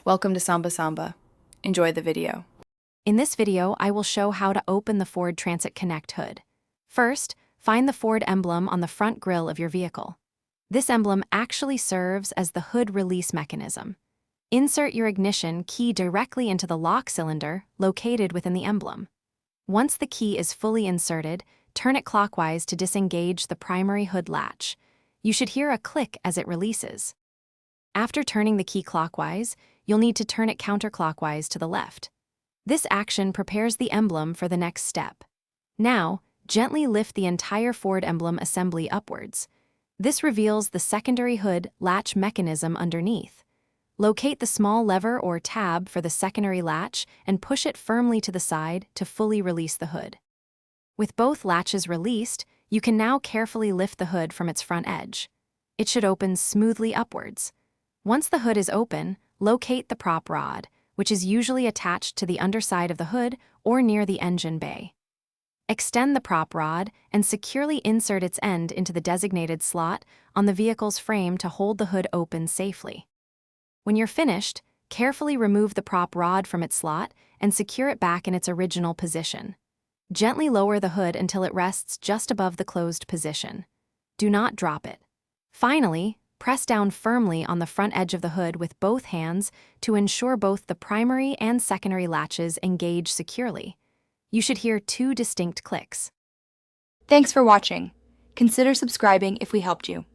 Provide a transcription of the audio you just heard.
Welcome to Samba Samba. Enjoy the video. In this video, I will show how to open the Ford Transit Connect hood. First, find the Ford emblem on the front grille of your vehicle. This emblem actually serves as the hood release mechanism. Insert your ignition key directly into the lock cylinder located within the emblem. Once the key is fully inserted, turn it clockwise to disengage the primary hood latch. You should hear a click as it releases. After turning the key clockwise, you'll need to turn it counterclockwise to the left. This action prepares the emblem for the next step. Now, gently lift the entire Ford emblem assembly upwards. This reveals the secondary hood latch mechanism underneath. Locate the small lever or tab for the secondary latch and push it firmly to the side to fully release the hood. With both latches released, you can now carefully lift the hood from its front edge. It should open smoothly upwards. Once the hood is open, locate the prop rod, which is usually attached to the underside of the hood or near the engine bay. Extend the prop rod and securely insert its end into the designated slot on the vehicle's frame to hold the hood open safely. When you're finished, carefully remove the prop rod from its slot and secure it back in its original position. Gently lower the hood until it rests just above the closed position. Do not drop it. Finally, press down firmly on the front edge of the hood with both hands to ensure both the primary and secondary latches engage securely. You should hear two distinct clicks. Thanks for watching. Consider subscribing if we helped you.